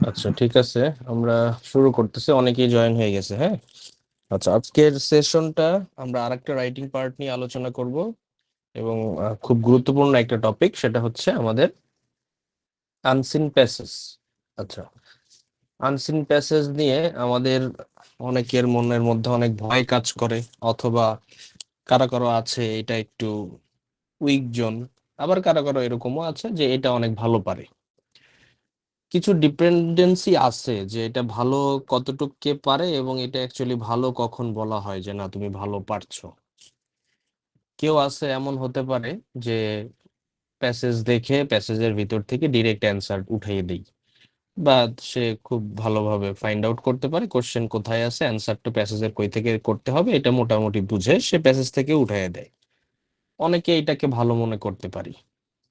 আচ্ছা, ঠিক আছে। আমরা শুরু করতেছি, অনেকেই জয়েন হয়ে গেছে। হ্যাঁ, আচ্ছা, আজকের সেশনটা আমরা আরেকটা রাইটিং পার্ট নিয়ে আলোচনা করব এবং খুব গুরুত্বপূর্ণ একটা টপিক, সেটা হচ্ছে আমাদের আনসিন প্যাসেজ। আচ্ছা, আনসিন প্যাসেজ নিয়ে আমাদের অনেকের মনের মধ্যে অনেক ভয় কাজ করে, অথবা কারো কারো আছে এটা একটু উইক জোন, আবার কারো কারো এরকমও আছে যে এটা অনেক ভালো পারে। কিছু ডিপেন্ডেন্সি আছে যে এটা ভালো কতটুক কে পারে, এবং এটা অ্যাকচুয়ালি ভালো কখন বলা হয় যে না তুমি ভালো পারছো। কেউ আছে এমন হতে পারে যে প্যাসেজ দেখে প্যাসেজের ভিতর থেকে ডিরেক্ট অ্যান্সার উঠিয়ে দেই, বা সে খুব ভালোভাবে ফাইন্ড আউট করতে পারে কোশ্চেন কোথায় আছে, অ্যান্সারটা প্যাসেজের কই থেকে করতে হবে এটা মোটামুটি বুঝে সে প্যাসেজ থেকে উঠাইয়ে দেয়। অনেকে এটাকে ভালো মনে করতে পারি,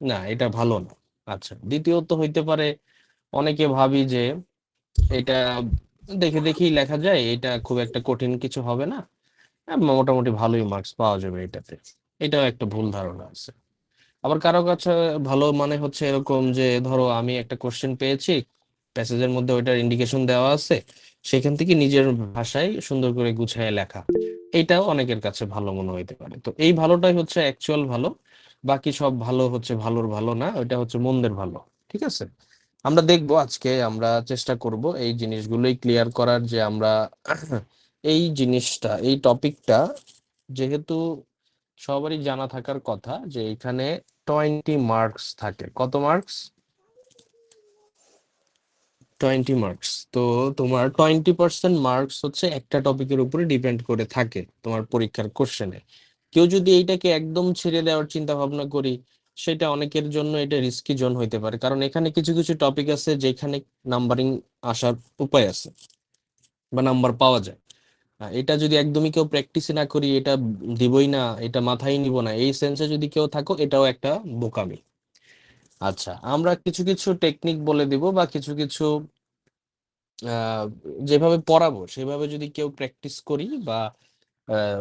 না এটা ভালো না। আচ্ছা, দ্বিতীয়ত হইতে পারে অনেকে ভাবি যে এটা দেখে দেখেই লেখা যায়, এটা খুব একটা কঠিন কিছু হবে না, মোটামুটি ভালোই মার্কস পাওয়া যাবে এটাতে। এটাও একটা ভুল ধারণা আছে। আবার কারো কাছে ভালো মানে হচ্ছে এরকম যে ধরো আমি একটা কোশ্চেন পেয়েছি, প্যাসেজের মধ্যে ওইটার ইন্ডিকেশন দেওয়া আছে, সেখান থেকে নিজের ভাষায় সুন্দর করে গুছিয়ে লেখা। এটাও অনেকের কাছে ভালো মনে হইতে পারে। তো এই ভালোটাই হচ্ছে অ্যাকচুয়াল ভালো, বাকি সব ভালো হচ্ছে ভালোর ভালো না, ওইটা হচ্ছে মন্দের ভালো। ঠিক আছে, আমরা দেখবো আজকে, আমরা চেষ্টা করব এই জিনিসগুলোই ক্লিয়ার করার, যে আমরা এই জিনিসটা, এই টপিকটা যেহেতু সবারই জানা থাকার কথা যে এখানে 20 মার্কস থাকে। কত মার্কস? 20 মার্কস। তো তোমার 20% মার্কস হচ্ছে একটা টপিকের উপরে ডিপেন্ড করে থাকে তোমার পরীক্ষার কোশ্চেনে। কেউ যদি এইটাকে একদম ছেড়ে দেওয়ার চিন্তা ভাবনা করি, সেটা অনেকের জন্য এটা রিস্কি জোন হইতে পারে, কারণ এখানে কিছু কিছু টপিক আছে যেখানে নাম্বারিং আসার উপায় আছে বা নাম্বার পাওয়া যায়। এটা যদি একদমই কেউ প্র্যাকটিস না করি, এটা দিবই না, এটা মাথায় নিব না, এই সেন্সে যদি কেউ থাকো, এটাও একটা বোকামি। আচ্ছা, আমরা কিছু কিছু টেকনিক বলে দিব, বা কিছু কিছু আহ, যেভাবে পড়াবো সেভাবে যদি কেউ প্র্যাকটিস করি বা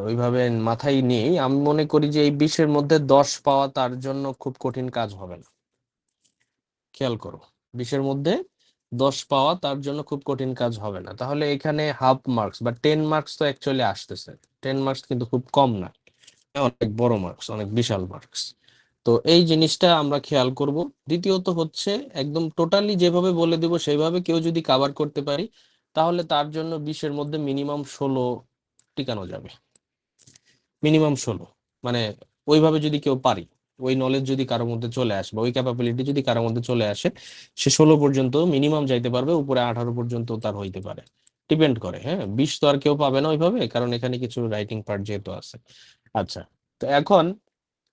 ওইভাবে মাথায় নিয়ে, আমি মনে করি যে এই 20-এর মধ্যে 10 পাওয়া তার জন্য খুব কঠিন কাজ হবে না। খেয়াল করো, 20-এর মধ্যে 10 পাওয়া তার জন্য খুব কঠিন কাজ হবে না। তাহলে এখানে হাফ মার্কস বা 10 মার্কস তো অ্যাকচুয়ালি আসতেছে। 10 মার্কস কিন্তু খুব কম না, অনেক বড় মার্কস, অনেক বিশাল মার্কস। তো এই জিনিসটা আমরা খেয়াল করব। দ্বিতীয়ত হচ্ছে একদম টোটালি যেভাবে বলে দিব সেইভাবে কেউ যদি কাভার করতে পারি, তাহলে তার জন্য 20-এর মধ্যে মিনিমাম 16 টিকানো যাবে। মিনিমাম 16, মানে ওইভাবে যদি কেউ পারি, ওই নলেজ যদি কারোর মধ্যে চলে আসে বা ওই ক্যাপাবিলিটি যদি কারোর মধ্যে চলে আসে, সে 16 পর্যন্ত মিনিমাম যাইতে পারবে, উপরে 18 পর্যন্ত তার হইতে পারে। ডিপেন্ড করে। হ্যাঁ, 20 তো আর কেউ পাবে না ওইভাবে, কারণ এখানে কিছু রাইটিং পার্ট যেহেতু আছে। আচ্ছা, তো এখন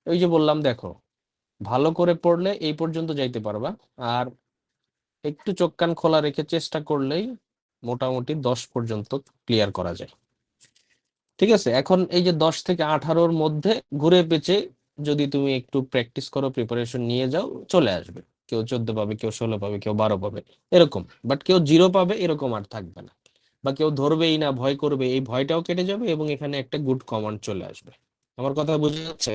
ওই যে বললাম, দেখো, ভালো করে পড়লে এই পর্যন্ত যাইতে পারবা, আর একটু চোখ কান খোলা রেখে চেষ্টা করলেই মোটামুটি 10 পর্যন্ত ক্লিয়ার করা যায়। ঠিক আছে, এখন এই যে 10 থেকে 18-র মধ্যে ঘুরে পেঁচে যদি তুমি একটু প্র্যাকটিস করো, প্রিপারেশন নিয়ে যাও, চলে আসবে। কেউ 14 পাবে, কেউ 16 পাবে, কেউ 12 পাবে, এরকম। বাট কেউ 0 পাবে এরকম আর থাকবে না, বা কেউ ধরবেই না, ভয় করবে, এই ভয়টাও কেটে যাবে, এবং এখানে একটা গুড কমান্ড চলে আসবে। আমার কথা বুঝে যাচ্ছে?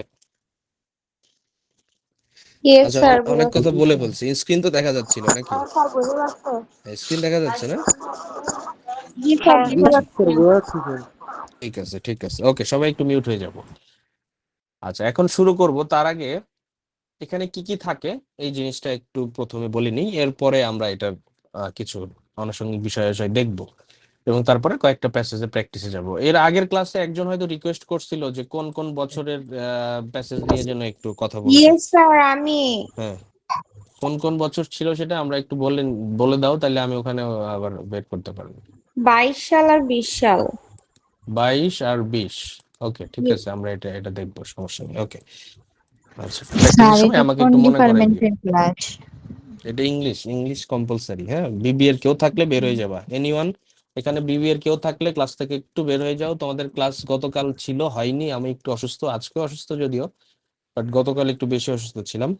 ইয়েস আচ্ছা, স্যার, অনেক বুঝাচ্ছি। কথা বলে ফেলছি, স্ক্রিন তো দেখা যাচ্ছিল নাকি? স্যার বুঝে যাচ্ছে? স্ক্রিন দেখা যাচ্ছে না? জি স্যার, বুঝে যাচ্ছে। ঠিক আছে, ঠিক আছে, ওকে, সবাই একটু মিউট হয়ে যাব। আচ্ছা, এখন শুরু করব। তার আগে এখানে কি কি থাকে এই জিনিসটা একটু প্রথমে বলে নিই, এরপরে আমরা এটা কিছু আনুষঙ্গিক বিষয় বিষয় দেখবো, এবং তারপরে কয়েকটা প্যাসেজে প্র্যাকটিসে যাব। এর আগের ক্লাসে একজন হয়তো রিকোয়েস্ট করছিল যে কোন কোন বছরের প্যাসেজ নিয়ে যেন একটু কথা বলতে। ইয়েস স্যার, আমি হ্যাঁ, কোন কোন বছর ছিল সেটা আমরা একটু বললেন, বলে দাও, তাহলে আমি ওখানে আবার বের করতে পারবো। 22 সাল আর 20 সাল। 22 আর 20। ওকে, ঠিক Yes. আছে, আমরা এটা এটা দেখবো, সমস্যা নেই। ওকে, আচ্ছা, স্যার প্র্যাকটিসের সময় এটা আমাকে কোন একটু মনে করাই দিও। ডিপার্টমেন্টের ক্লাস? এটা ইংলিশ, ইংলিশ কম্পালসারি। হ্যাঁ, বিবি এর কেউ থাকলে বের হয়ে যাবা, এনিওয়ান। এখানে বিবি এর কেউ থাকলে ক্লাস থেকে একটু বের হয়ে যাও। তোমাদের ক্লাস গতকাল ছিল, হয়নি, আমি একটু অসুস্থ, আজকে অসুস্থ যদিও, বাট গতকাল একটু বেশি অসুস্থ ছিলাম।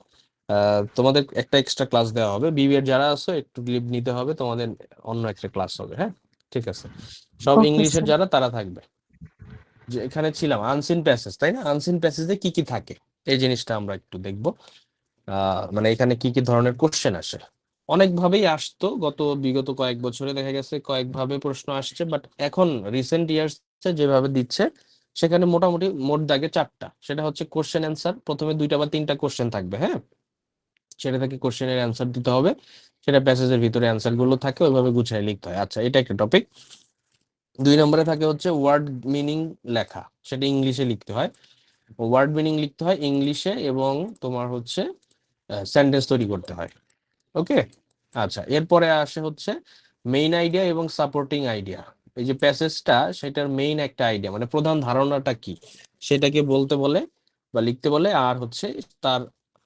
তোমাদের একটা এক্সট্রা ক্লাস দেওয়া হবে, বিবি এর যারা আছো একটু লিভ নিতে হবে, তোমাদের অন্য একটা ক্লাস হবে। হ্যাঁ, ঠিক আছে। সব ওকে ইংলিশের স্যার। যারা তারা থাকবে। যে এখানে ছিলাম আনসিন প্যাসেজ, তাই না? আনসিন প্যাসেজে কি কি থাকে এই জিনিসটা আমরা একটু দেখবো। মানে এখানে কি কি ধরনের কোশ্চেন আসে। অনেকভাবেই আসতো বিগত কয়েক বছরে দেখা গেছে কয়েকভাবে প্রশ্ন আসছে, বাট এখন রিসেন্ট ইয়ার্স যেভাবে দিচ্ছে সেখানে মোটামুটি মোট দাগে চারটা। সেটা হচ্ছে কোশ্চেন অ্যান্সার, প্রথমে দুইটা বা তিনটা কোশ্চেন থাকবে, হ্যাঁ, সেটা থেকে কোশ্চেনের অ্যান্সার দিতে হবে, সেটা প্যাসেজের ভিতরে অ্যান্সার গুলো থাকে, ওইভাবে গুছায় লিখতে হয়। আচ্ছা, এটা একটা টপিক। 2 নম্বরে থাকে হচ্ছে ওয়ার্ড মিনিং লেখা, সেটা ইংলিশে লিখতে হয়। ওয়ার্ড মিনিং লিখতে হয় ইংলিশে, এবং তোমার হচ্ছে সেন্টেন্স তৈরি করতে হয়। ওকে। আচ্ছা, এরপরে আসে হচ্ছে মেইন আইডিয়া এবং সাপোর্টিং আইডিয়া। এই যে প্যাসেজটা, সেটার মেইন একটা আইডিয়া মানে প্রধান ধারণাটা কি সেটাকে বলতে বলে বা লিখতে বলে, আর হচ্ছে তার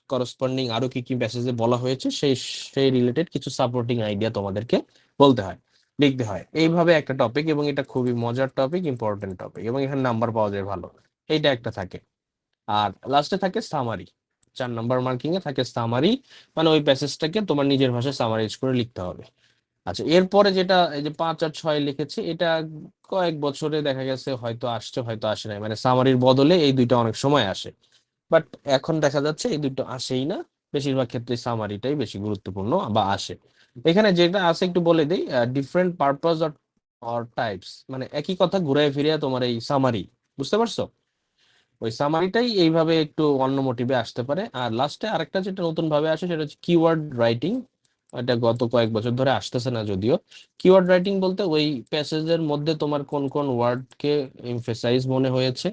করসপন্ডিং আরো কি কি প্যাসেজে বলা হয়েছে সেই সেই রিলেটেড কিছু সাপোর্টিং আইডিয়া তোমাদেরকে বলতে হয়, লিখতে হয়। এইভাবে একটা টপিক, এবং এটা খুবই মজার টপিক, ইম্পর্টেন্ট টপিক, এবং এখানে নাম্বার পাওয়া যায় ভালো। এইটা একটা থাকে। আর লাস্টে থাকে সামারি। 4 নম্বর মার্কিং এ থাকে সামারি, মানে ওই প্যাসেজটাকে তোমার নিজের ভাষায় সামারাইজ করে লিখতে হবে। আচ্ছা, এরপরে যেটা এই যে 5 আর 6 লিখেছি, এটা কয়েক বছরে দেখা গেছে হয়তো আসছে হয়তো আসে নাই, মানে সামারির বদলে এই দুইটা অনেক সময় আসে, বাট এখন দেখা যাচ্ছে এই দুটো আসেই না। বেশিরভাগ ক্ষেত্রে সামারিটাই বেশি গুরুত্বপূর্ণ বা আসে। এখানে যেটা আছে একটু বলে দিই, ডিফারেন্ট পারপাস অর টাইপস, মানে একই কথা ঘুরায় ফিরিয়ে তোমার এই সামারি, বুঝতে পারছো? ওই সামারিটাই এইভাবে একটু অন্য মোটিভে আসতে পারে। আর লাস্টে আরেকটা যেটা নতুন ভাবে আসে সেটা হচ্ছে কিওয়ার্ড রাইটিং। এটা গত কয়েক বছর ধরে আসতেছে না যদিও। কিওয়ার্ড রাইটিং বলতে ওই প্যাসেজের মধ্যে তোমার কোন কোন ওয়ার্ডকে এমফেসাইজ মনে হয়েছে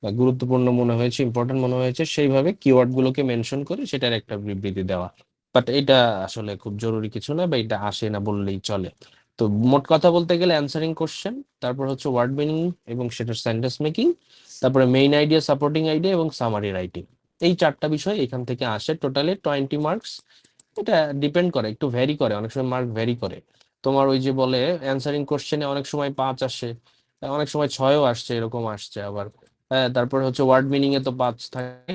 বা গুরুত্বপূর্ণ মনে হয়েছে, ইম্পর্টেন্ট মনে হয়েছে, সেইভাবে কিওয়ার্ড গুলোকে মেনশন করে সেটার একটা বিবৃতি দেওয়া। বাট এটা আসলে খুব জরুরি কিছু না, বা এটা আসে না বললেই চলে। তো মোট কথা বলতে গেলে অ্যান্সারিং কোশ্চেন, তারপর হচ্ছে ওয়ার্ড মিনিং এবং সেটার সেন্টেন্স মেকিং, তারপরে মেইন আইডিয়া, সাপোর্টিং আইডিয়া এবং সামারি রাইটিং। এই চারটা বিষয় এখান থেকে আসে, টোটালি 20 মার্কস। এটা ডিপেন্ড করে, একটু ভ্যারি করে, অনেক সময় মার্ক ভ্যারি করে। তোমার ওই যে বলে অ্যান্সারিং কোশ্চেনে অনেক সময় 5 আসে, অনেক সময় 6ও আসছে, এরকম আসছে আবার। হ্যাঁ, তারপর হচ্ছে ওয়ার্ড মিনিং এ তো 5 থাকে,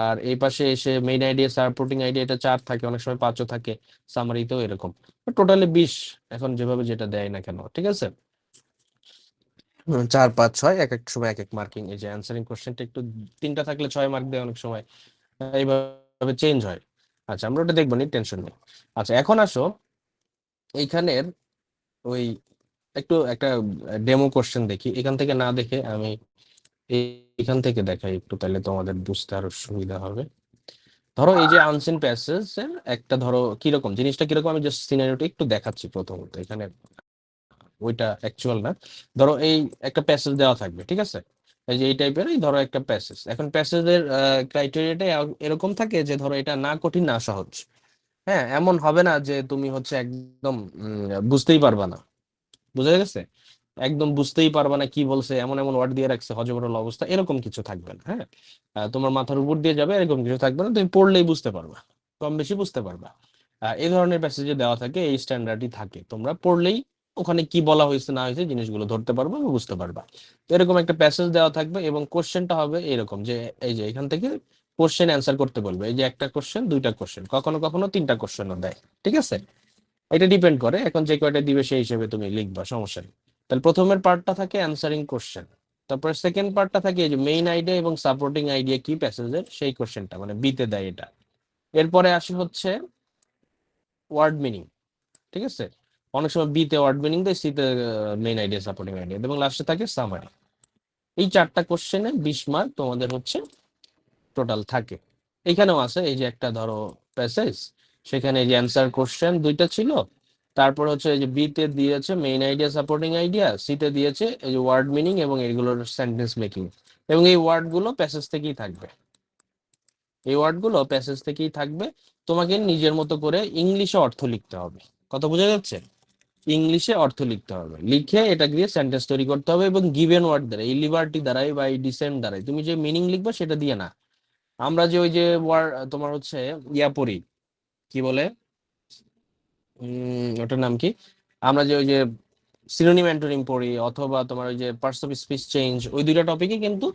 আর এই পাশে এসে মেইন আইডিয়া, সাপোর্টিং আইডিয়া, এটা 4 থাকে, অনেক সময় 5ও থাকে, সামারিতেও এরকম। টোটালি 20, এখন যেভাবে যেটা দেয় না কেন, ঠিক আছে। 4, 5, 6 এক এক সময় এক এক মার্কিং। এই যে অ্যান্সারিং কোশ্চেনটা একটু তিনটা থাকলে 6 মার্ক দেয় অনেক সময়, এইভাবে চেঞ্জ হয়। আচ্ছা, আমরা ওটা দেখবো নি, টেনশন নেই। আচ্ছা, এখন আসো এইখানের ওই একটু একটা ডেমো কোশ্চেন দেখি, এখান থেকে না দেখে আমি এখান থেকে দেখাই একটু, তাহলে তোমাদের বুঝতে আরো সুবিধা হবে। ধরো এই যে আনসিন প্যাসেজ এর একটা, ধরো কিরকম জিনিসটা কিরকম, আমি জাস্ট সিনারিওটা একটু দেখাচ্ছি প্রথমত এখানে, ওইটা অ্যাকচুয়াল না। ধরো এই একটা প্যাসেজ দেওয়া থাকবে, ঠিক আছে, এই যে এই টাইপের, ধরো একটা প্যাসেজ। এখন প্যাসেজের ক্রাইটেরিয়াটা এরকম থাকে যে ধরো এটা না কঠিন না সহজ। হ্যাঁ, এমন হবে না যে তুমি হচ্ছে একদম বুঝতেই পারবা না, বুঝা গেছে, একদম বুঝতেই পারবা না কি বলছে, এমন এমন ওয়ার্ড দিয়ে রাখছে হজবরল অবস্থা, এরকম কিছু থাকবে না। হ্যাঁ, তোমার মাথার উপর দিয়ে যাবে এরকম কিছু থাকবে না, তুমি পড়লেই বুঝতে পারবা, কম বেশি বুঝতে পারবা। এই ধরনের প্যাসেজে দেওয়া থাকে, এই স্ট্যান্ডার্ডই থাকে, তোমরা পড়লেই ওখানে কি বলা হয়েছে না হয়েছে জিনিসগুলো ধরতে পারবা বা বুঝতে পারবা। তো এরকম একটা প্যাসেজ দেওয়া থাকবে, এবং কোশ্চেনটা হবে এরকম যে এই যে এখান থেকে কোশ্চেন অ্যান্সার করতে বলবে, এই যে একটা কোশ্চেন, দুইটা কোশ্চেন, কখনো কখনো তিনটা কোশ্চেনও দেয়, ঠিক আছে। এটা ডিপেন্ড করে, এখন যে কয়টা দিবে সেই হিসেবে তুমি লিখবা, সমস্যা নেই। তাহলে প্রথমের পার্টটা থাকে অ্যান্সারিং কোশ্চেন, তারপর সেকেন্ড পার্টটা থাকে এই যে মেইন আইডিয়া এবং সাপোর্টিং আইডিয়া কি প্যাসেজের, সেই কোশ্চেনটা মানে বিতে দেয় এটা। এরপরে আসে হচ্ছে ওয়ার্ড মিনিং, ঠিক আছে, অনেক সময় বিতে ওয়ার্ড মিনিং দেয়, সিতে মেইন আইডিয়া, সাপোর্টিং আইডিয়া, এবং লাস্টে থাকে সামারি। এই চারটা কোশ্চেনে 20 মার্ক তোমাদের হচ্ছে টোটাল থাকে। এখানেও আছে এই যে একটা ধরো প্যাসেজ, সেখানে এই যে অ্যান্সার কোশ্চেন দুইটা ছিল, তারপর হচ্ছে এই যে বি তে দিয়েছে main idea, supporting idea, C তে দিয়েছে এই যে ওয়ার্ড মিনিং এবং এগুলোর সেন্টেন্স মেকিং, এবং এই ওয়ার্ড গুলো প্যাসেজ থেকেই থাকবে, এই ওয়ার্ড গুলো প্যাসেজ থেকেই থাকবে। তোমাকে নিজের মতো করে ইংলিশে অর্থ লিখতে হবে, কথা বোঝা যাচ্ছে? ইংলিশে অর্থ লিখতে হবে, লিখে এটা দিয়ে সেন্টেন্স তৈরি করতে হবে, এবং গিভেন ওয়ার্ড দ্বারা, এই লিবার্টি দ্বারাই বা এই ডিসেন্ট দ্বারাই, তুমি যে মিনিং লিখবে সেটা দিয়ে না। আমরা যে ওই যে তোমার হচ্ছে ইয়া পড়ি, কি বলে, ওটার নাম কি, আমরা যে ওই যে সিনোনিম অ্যান্টোনিম পড়ি, অথবা তোমার ওই যে পার্টস অফ স্পিচ চেঞ্জ, ওই দুইটা টপিকে কিন্তু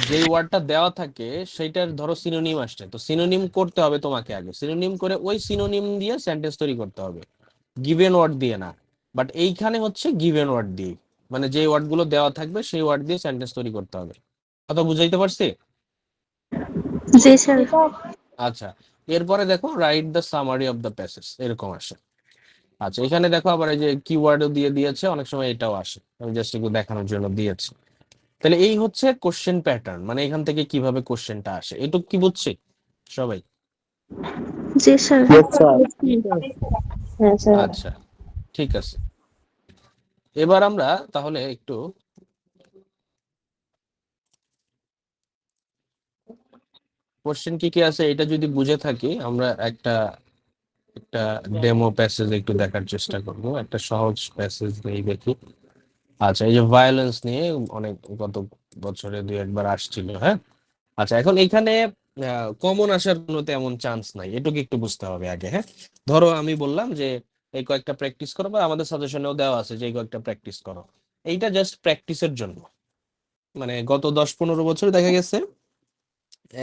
যেই ওয়ার্ডটা দেওয়া থাকে সেইটার ধরো সিনোনিম আসছে, তো সিনোনিম করতে হবে তোমাকে, আগে সিনোনিম করে ওই সিনোনিম দিয়ে সেন্টেন্স তৈরি করতে হবে, গিভেন ওয়ার্ড দিয়ে না। বাট এইখানে হচ্ছে গিভেন ওয়ার্ড দিয়ে, মানে যে ওয়ার্ড গুলো দেওয়া থাকবে সেই ওয়ার্ড দিয়ে সেন্টেন্স তৈরি করতে হবে। কথা বুঝাইতে পারছি? জি স্যার। এটা আচ্ছা, এরপরে দেখো write the summary of the passage, এরকম আসে। আচ্ছা, এখানে দেখো আবার এই যে কিওয়ার্ডও দিয়ে দিয়েছে, অনেক সময় এটাও আসে, আমি জাস্ট একটু দেখানোর জন্য দিয়েছি। তাহলে এই হচ্ছে কোশ্চেন প্যাটার্ন, মানে এখান থেকে কিভাবে কোশ্চেনটা আসে, এটুকু কি বুঝছি সবাই? জি স্যার। Yes, sir. হ্যাঁ স্যার। আচ্ছা, ঠিক আছে। এবার আমরা তাহলে একটু কোশ্চেন কি কি আছে এটা যদি বুঝে থাকি, আমরা একটা একটা ডেমো প্যাসেজ একটু দেখার চেষ্টা করব, একটা সহজ প্যাসেজ নিয়ে দেখি। আচ্ছা, এই যে ভায়োলেন্স নিয়ে অনেক গত বছরে দুই একবার আসছিল, হ্যাঁ। আচ্ছা, এখন এখানে কমন আসার কোনো তেমন চান্স নাই, এটুকু একটু বুঝতে হবে আগে, হ্যাঁ। ধরো আমি বললাম যে এই কয়েকটা প্র্যাকটিস করো, বা আমাদের সাজেশনেও দেওয়া আছে যে এই কয়েকটা প্র্যাকটিস করো। এইটা জাস্ট প্র্যাকটিসের জন্য, মানে গত 10-15 বছর দেখা গেছে,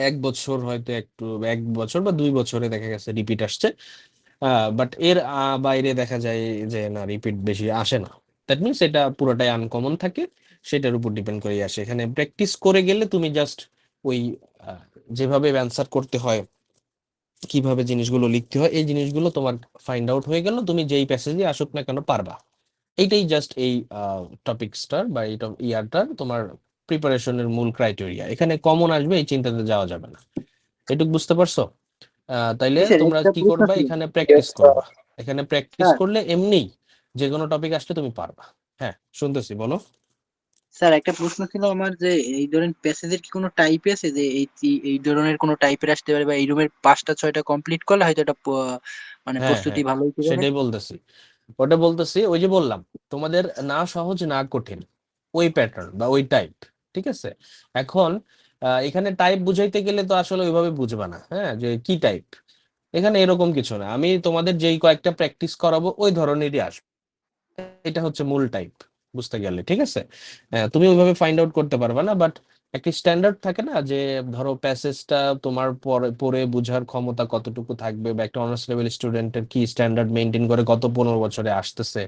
এক বছর হয়তো একটু, 1 বছর বা 2 বছরে দেখা গেছে রিপিট আসছে, বাট এর বাইরে দেখা যায় যে না, রিপিট বেশি আসে না। দ্যাট মিনস এটা পুরোটাই আনকমন থাকে, সেটার উপর ডিপেন্ড করে আসে। এখানে প্র্যাকটিস করে গেলে তুমি জাস্ট ওই আহ, যেভাবে অ্যান্সার করতে হয়, কিভাবে জিনিসগুলো লিখতে হয়, এই জিনিসগুলো তোমার ফাইন্ড আউট হয়ে গেল, তুমি যেই প্যাসেজে আসুক না কেন পারবা। এইটাই জাস্ট এই টপিকসটার বা এই ইয়ারটার তোমার প্রিপারেশনের মূল ক্রাইটেরিয়া। এখানে কমন আসবে এই চিন্তাতে যাওয়া যাবে না, এটুকু বুঝতে পারছো? তাইলে স্যার তোমরা একটা কি প্রশ্ন করবা, ছিল। এখানে প্র্যাকটিস করবা। এখানে প্র্যাকটিস স্যার করলে এমনি যে কোনো টপিক আসলে তুমি পারবা। হ্যাঁ, শুনতেছি, বলো। স্যার একটা প্রশ্ন ছিল আমার, যে এই ধরনের প্যাসেজের কি কোনো টাইপ আছে, যে এই ধরনের কোনো টাইপের আসতে পারে, বা এই রুমের 5টা 6টা কমপ্লিট করলে হয়তো এটা মানে হ্যাঁ, প্রস্তুতি হ্যাঁ, ভালো হতে পারে? সেটাই বলতেছি, ওটা বলতেছি। ওই যে বললাম তোমাদের না সহজ না কঠিন, ওই প্যাটার্ন বা ওই টাইপ, ঠিক আছে। এখন এখানে টাইপ বুঝাইতে গেলে তো আসলে ওইভাবে বুঝবা না, হ্যাঁ, যে কি টাইপ। এখানে এরকম কিছু না, আমি তোমাদের যেই কয়েকটা প্র্যাকটিস করাবো ওই ধরনেরই আসবে, এটা হচ্ছে মূল টাইপ বুঝতে গেলে, ঠিক আছে। তুমি ওইভাবে ফাইন্ড আউট করতে পারবে না, বাট একটা স্ট্যান্ডার্ড থাকে না, যে ধরো প্যাসেজটা তোমার পরে পড়ে বোঝার ক্ষমতা কতটুকু থাকবে, বা একটা অনার্স লেভেল স্টুডেন্টের কি স্ট্যান্ডার্ড মেনটেন করে গত 15 বছরে আসতেছে।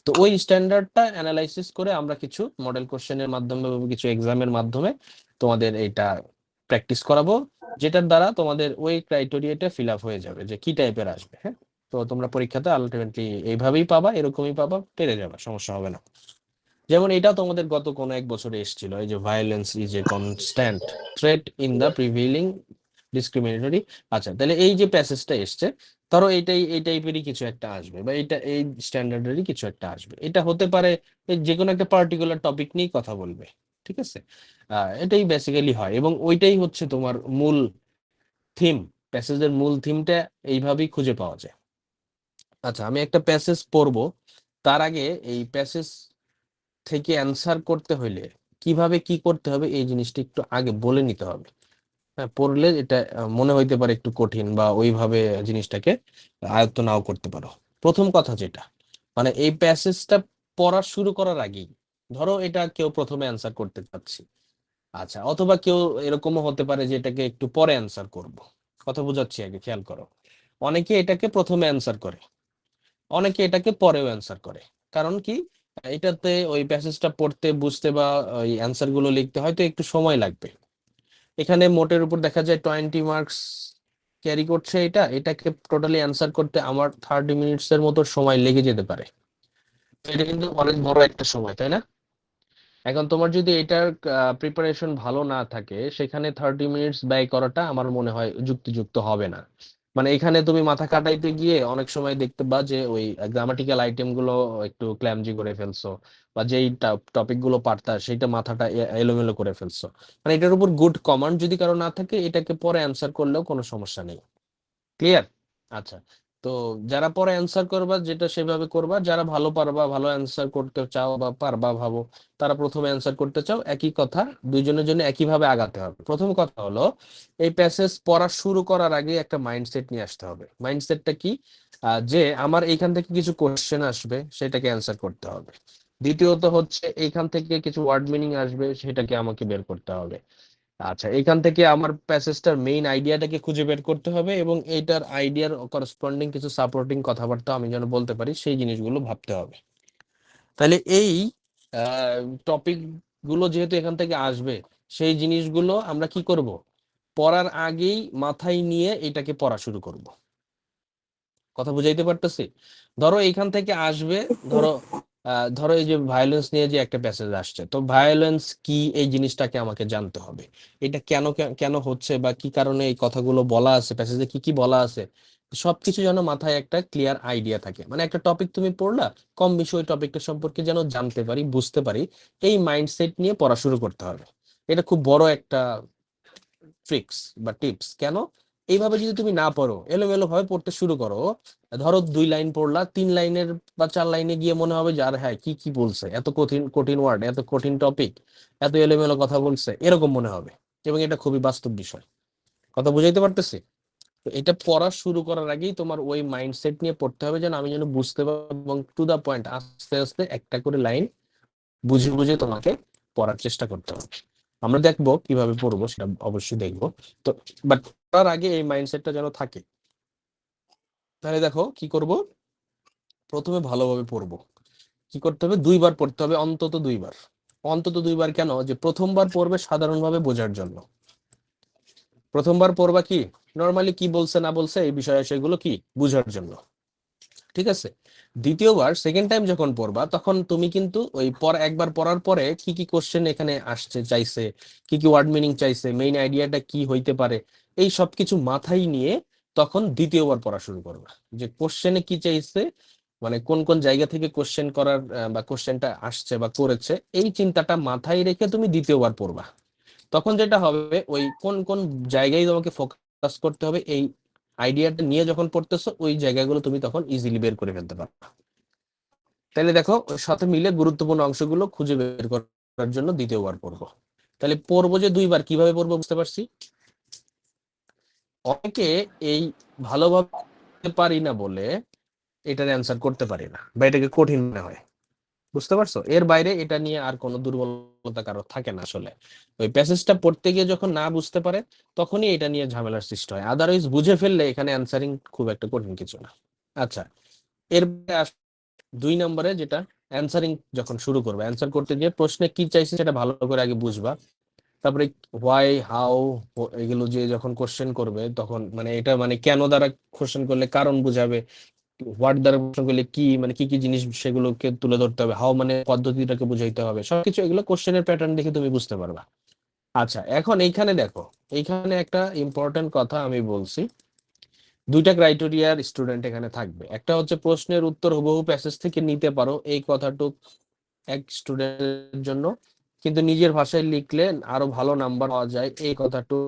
তো ওই স্ট্যান্ডার্ডটা অ্যানালাইসিস করে আমরা কিছু মডেল কোশ্চেনের মাধ্যমে বা কিছু এক্সামের মাধ্যমে তোমাদের এইটা প্র্যাকটিস করাবো, যেটার দ্বারা তোমাদের ওই ক্রাইটেরিয়াটা ফিল আপ হয়ে যাবে যে কি টাইপের আসবে, হ্যাঁ। তো তোমরা পরীক্ষাতে আলটিমেটলি এইভাবেই পাবা, এরকমই পাবা, পেরে যাবে, সমস্যা হবে না। যেমন এটা তোমাদের গত কোনো এক বছরে এসেছিল, এই যে violence is a constant threat in the prevailing discriminatory. আচ্ছা, তাহলে এই যে প্যাসেজটা এসছে, ধরো এইটাই এই টাইপেরই কিছু একটা আসবে, বা এটা এই স্ট্যান্ডার্ডেরই কিছু একটা আসবে। এটা হতে পারে এই যে কোনো একটা পার্টিকুলার টপিক নিয়ে কথা বলবে, ঠিক আছে। এটাই বেসিক্যালি হয়, এবং ওইটাই হচ্ছে তোমার মূল থিম। প্যাসেজের মূল থিমটা এইভাবেই খুঁজে পাওয়া যায়। আচ্ছা, আমি একটা প্যাসেজ পড়বো, তার আগে এই প্যাসেজ থেকে অ্যান্সার করতে হইলে কিভাবে কি করতে হবে এই জিনিসটা একটু আগে বলে নিতে হবে। হ্যাঁ, পড়লে এটা মনে হইতে পারে একটু কঠিন, বা ওইভাবে জিনিসটাকে আয়ত্ত নাও করতে পারো। প্রথম কথা যেটা, মানে এই প্যাসেজটা পড়া শুরু করার আগেই, ধরো এটা কেউ প্রথমে অ্যান্সার করতে চাচ্ছি, আচ্ছা, অথবা কেউ এরকমও হতে পারে যে এটাকে একটু পরে অ্যান্সার করব। কথা বোঝাচ্ছি, আগে খেয়াল করো। অনেকে এটাকে প্রথমে অ্যান্সার করে, অনেকে এটাকে পরেও অ্যান্সার করে। কারণ কি, এটাতে ওই প্যাসেজটা পড়তে বুঝতে বা ওই অ্যান্সার গুলো লিখতে হয়তো একটু সময় লাগবে। এখানে মোটের উপর দেখা যায় 20 মার্কস ক্যারি করছে, এটাকে টোটালি অ্যান্সার করতে আমার 30 মিনিটস এর মতো সময় লেগে যেতে পারে। তো এটা কিন্তু অনেক বড় একটা সময়, তাই না? এখন তোমার যদি এটার প্রিপারেশন ভালো না থাকে, সেখানে 30 মিনিটস ব্যয় করাটা আমার মনে হয় যুক্তিযুক্ত হবে না। মানে এখানে তুমি মাথা খাটাইতে গিয়ে অনেক সময় দেখতে বা যে ওই গ্রামাটিক্যাল আইটেম গুলো একটু ক্ল্যামজি করে ফেলছো, বা যেই টপিক গুলো পারতা সেটা মাথাটা এলোমেলো করে ফেলছো। মানে এটার উপর গুড কমান্ড যদি কারো না থাকে, এটাকে পরে অ্যান্সার করলেও কোনো সমস্যা নেই। ক্লিয়ার? আচ্ছা, তো যারা পরে অ্যান্সার করবা যেটা সেভাবে করবা, যারা ভালো পারবা, ভালো অ্যান্সার করতে চাও বা পারবা ভাবো, তারা প্রথমে অ্যান্সার করতে চাও, একই কথা, দুইজনের জন্য একইভাবে আগাতে হবে। প্রথম কথা হলো, এই প্যাসেজ পড়া শুরু করার আগে একটা মাইন্ডসেট নিয়ে আসতে হবে। মাইন্ডসেটটা কি? যে আমার এইখান থেকে কিছু কোশ্চেন আসবে, সেটাকে অ্যান্সার করতে হবে। দ্বিতীয়ত হচ্ছে এইখান থেকে কিছু ওয়ার্ড মিনিং আসবে, সেটাকে আমাকে বের করতে হবে। আচ্ছা, এখান থেকে আমার প্যাসেজটার মেইন আইডিয়াটাকে খুঁজে বের করতে হবে, এবং এইটার আইডিয়ার করেসপন্ডিং কিছু সাপোর্টিং কথাবার্তা আমি যেন বলতে পারি, সেই জিনিসগুলো ভাবতে হবে। তাহলে এই টপিক গুলো যেহেতু এখান থেকে আসবে, সেই জিনিসগুলো আমরা কি করব, পড়ার আগেই মাথায় নিয়ে এটাকে পড়া শুরু করব। কথা বুঝাইতে পারতেছি? ধরো এখান থেকে আসবে, ধরো ধরো এই যে ভায়োলেন্স নিয়ে যে একটা প্যাসেজ আসছে, তো ভায়োলেন্স কি এই জিনিসটাকে আমাকে জানতে হবে। এটা কেন কেন হচ্ছে বা কি কারণে এই কথাগুলো বলা আছে, প্যাসেজে কি কি বলা আছে, সবকিছু যেন মাথায় একটা ক্লিয়ার আইডিয়া থাকে। মানে একটা টপিক তুমি পড়লা, কম বেশি ওই টপিকটা সম্পর্কে যেন জানতে পারি, বুঝতে পারি, এই মাইন্ডসেট নিয়ে পড়া শুরু করতে হবে। এটা খুব বড় একটা ট্রিক্স বা টিপস। কেন? এইভাবে যদি তুমি না পড়ো, এলোমেলো ভাবে পড়তে শুরু করো, ধরো 2 লাইন পড়লা, 3 লাইনের বা 4 লাইনে গিয়ে মনে হবে যে আর হ্যাঁ কি কি বলছে, এত কঠিন কঠিন ওয়ার্ড, এত কঠিন টপিক, এত এলোমেলো কথা বলছে, এরকম মনে হবে। এবং এটা খুবই বাস্তব বিষয়। কথা বুঝাইতে পারতেছি? তো এটা পড়া শুরু করার আগেই তোমার ওই মাইন্ডসেট নিয়ে পড়তে হবে, যেন আমি যেন বুঝতে পারবো এবং টু দা পয়েন্ট আস্তে আস্তে একটা করে লাইন বুঝে বুঝে তোমাকে পড়ার চেষ্টা করতে হবে। আমরা দেখবো কিভাবে পড়বো, সেটা অবশ্যই দেখবো। তো বাট পড়ার আগে এই মাইন্ডসেটটা যেন থাকে। তাহলে দেখো কি করব, প্রথমে ভালোভাবে পড়বো। কি করতে হবে? 2বার পড়তে হবে, অন্তত 2বার। অন্তত 2বার কেন? যে প্রথমবার পড়বে সাধারণভাবে বোঝার জন্য। প্রথমবার পড়বা কি নর্মালি কি বলছে না বলছে এই বিষয় সেগুলো কি বুঝার জন্য, ঠিক আছে? দ্বিতীয়বার সেকেন্ড টাইম যখন পড়বা, তখন তুমি কিন্তু ওই একবার পড়ার পরে কি কি কোশ্চেন এখানে আসছে চাইছে, কি কি ওয়ার্ড মিনিং চাইছে, মেইন আইডিয়াটা কি হইতে পারে, এই সব কিছু মাথায় নিয়ে তখন দ্বিতীয়বার পড়া শুরু করবা। যে কোশ্চেনে কি চাইছে, মানে কোন কোন জায়গা থেকে কোশ্চেন করার বা কোশ্চেনটা আসছে বা করেছে, এই চিন্তাটা মাথায় রেখে তুমি দ্বিতীয়বার পড়বা। তখন যেটা হবে, ওই কোন কোন জায়গায় তোমাকে ফোকাস করতে হবে, এই আইডিয়াটা নিয়ে যখন পড়তেছো, ওই জায়গাগুলো তুমি তখন ইজিলি বের করে ফেলতে পারবে। তাহলে দেখো ওর সাথে মিলে গুরুত্বপূর্ণ অংশগুলো খুঁজে বের করার জন্য দ্বিতীয়বার পড়বো। তাহলে পড়বো যে 2বার, কিভাবে পড়বো বুঝতে পারছি। অনেকে এই ভালোভাবে পারি না বলে এটার অ্যান্সার করতে পারি না বা এটাকে কঠিন মনে হয়। বুঝতে পারছো? এর বাইরে এটা নিয়ে আর কোনো দুর্বলতা কারো থাকে না আসলে। ওই প্যাসেজটা পড়তে গিয়ে যখন না বুঝতে পারে, তখনই এটা নিয়ে ঝামেলার সৃষ্টি হয়। আদারওয়াইজ বুঝে ফেললে এখানে অ্যান্সারিং খুব একটা কঠিন কিছু না। আচ্ছা, এর 2 নম্বরে যেটা, অ্যান্সারিং যখন শুরু করবে, অ্যান্সার করতে গিয়ে প্রশ্নে কি চাইছে সেটা ভালো করে আগে বুঝবা। তারপরে হোয়াই, হাউ, এগুলো যে যখন কোশ্চেন করবে তখন মানে এটা মানে কেন দ্বারা কোশ্চেন করলে কারণ বুঝাবে, হোয়াট দ্বারা প্রশ্ন করলে কি মানে কি কি জিনিস সেগুলোকে তুলে ধরতে হবে, হাউ মানে পদ্ধতিটাকে বুঝাইতে হবে, সবকিছু এগুলো কোশ্চেনের প্যাটার্ন দেখে তুমি বুঝতে পারবা। আচ্ছা, এখন এইখানে দেখো, এইখানে একটা ইম্পর্টেন্ট কথা আমি বলছি। 2টা ক্রাইটেরিয়ার স্টুডেন্ট এখানে থাকবে। একটা হচ্ছে প্রশ্নের উত্তর হুবহু প্যাসেজ থেকে নিতে পারো, এই কথাটুক এক স্টুডেন্টের জন্য, কিন্তু নিজের ভাষায় লিখলে আরো ভালো নাম্বার পাওয়া যায়, এই কথাটুক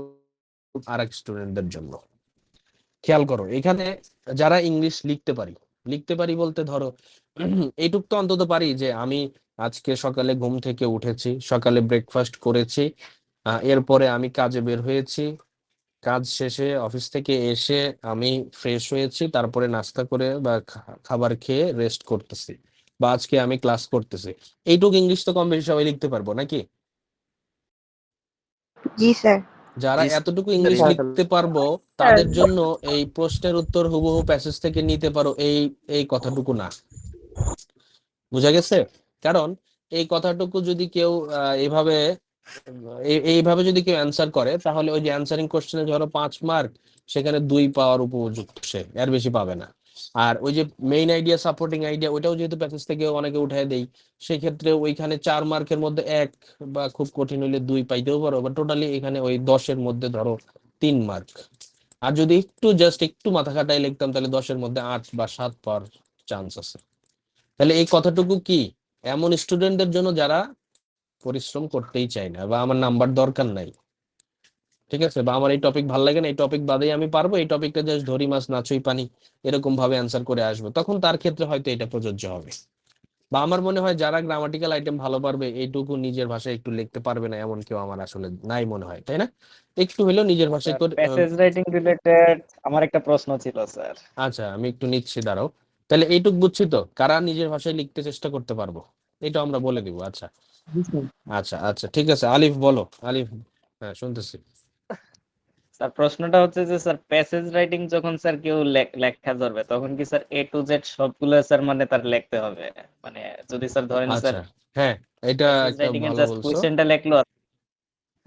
আর এক স্টুডেন্টদের জন্য। খেয়াল করো, এখানে যারা ইংলিশ লিখতে পারি, লিখতে পারি বলতে ধরো এইটুক তো অন্তত পারি যে আমি আজকে সকালে ঘুম থেকে উঠেছি, সকালে ব্রেকফাস্ট করেছি, এরপরে আমি কাজে বের হয়েছি, কাজ শেষে অফিস থেকে এসে আমি ফ্রেশ হয়েছি, তারপরে নাস্তা করে বা খাবার খেয়ে রেস্ট করতেছি, বা আজকে আমি ক্লাস করতেছি। এইটুকু ইংলিশ তো কম বেশি সবাই লিখতে পারবো নাকি? জি স্যার। যারা জি এতটুকু স্যার, ইংলিশ লিখতে পারবো, তাদের জন্য এই প্রশ্নের উত্তর হুবহু প্যাসেজ থেকে নিতে পারো, এই এই কথাটুকু না। বুঝা গেছে? কারণ এই কথাটুকু যদি কেউ এইভাবে এইভাবে যদি কেউ অ্যান্সার করে, তাহলে ওই যে অ্যান্সারিং কোশ্চেনে ধরো 5 মার্ক, সেখানে 2 পাওয়ার উপযুক্ত, সে এর বেশি পাবে না। আর ওই যে মেইন আইডিয়া, সাপোর্টিং আইডিয়া, ওইটাও যেহেতু প্যাসেজ থেকে অনেকে উঠায় দেই, সেক্ষেত্রে ওইখানে 4 মার্কের মধ্যে 1 বা খুব কঠিন হইলে 2 পাইতেও পারো, বা টোটালি এখানে ওই 10-এর মধ্যে ধরো 3 মার্ক। আর যদি একটু জাস্ট একটু মাথা খাটাই লিখতাম, তাহলে 10-এর মধ্যে 8 বা 7 পাওয়ার চান্স আছে। তাহলে এই কথাটুকু কি এমন স্টুডেন্টদের জন্য যারা পরিশ্রম করতেই চায় না, বা আমার নাম্বার দরকার নাই, ঠিক আছে, বা আমার এই টপিক ভালো লাগে না, এই টপিক বাদেই আমি পারবো, এই টপিকটা জাস্ট ধরি মাছ নাচই পানি, এরকম ভাবে অ্যান্সার করে আসবো, তখন তার ক্ষেত্রে হয়তো এটা প্রযোজ্য হবে। বা আমার মনে হয় যারা গ্রামাটিক্যাল আইটেম ভালো পারবে, এইটুকু নিজের ভাষায় একটু লিখতে পারবে না, এমন কেউ আমার আসলে নাই মনে হয়, তাই না? একটু হলেও নিজের ভাষায় স্যার করে প্যাসেজ রাইটিং রিলেটেড আমার একটা প্রশ্ন ছিল স্যার। আচ্ছা, আমি একটু নিচ্ছি, দাঁড়াও। তাহলে এইটুক বুঝছি তো, কারা নিজের ভাষায় লিখতে চেষ্টা করতে পারবো, এটা আমরা বলে দিব। আচ্ছা আচ্ছা আচ্ছা, ঠিক আছে, আলিফ বলো। আলিফ, হ্যাঁ শুনতেছি। স্যার প্রশ্নটা হচ্ছে যে স্যার প্যাসেজ রাইটিং যখন স্যার কেউ লেখা ধরবে তখন কি স্যার এ টু জেড সবগুলো স্যার মানে তার লিখতে হবে? মানে যদি স্যার ধরেন স্যার আচ্ছা, হ্যাঁ, এটা প্যাসেজ একটা রাইটিং এর ভালো জাস্ট বলছো। কোশ্চেনটা লেখলো,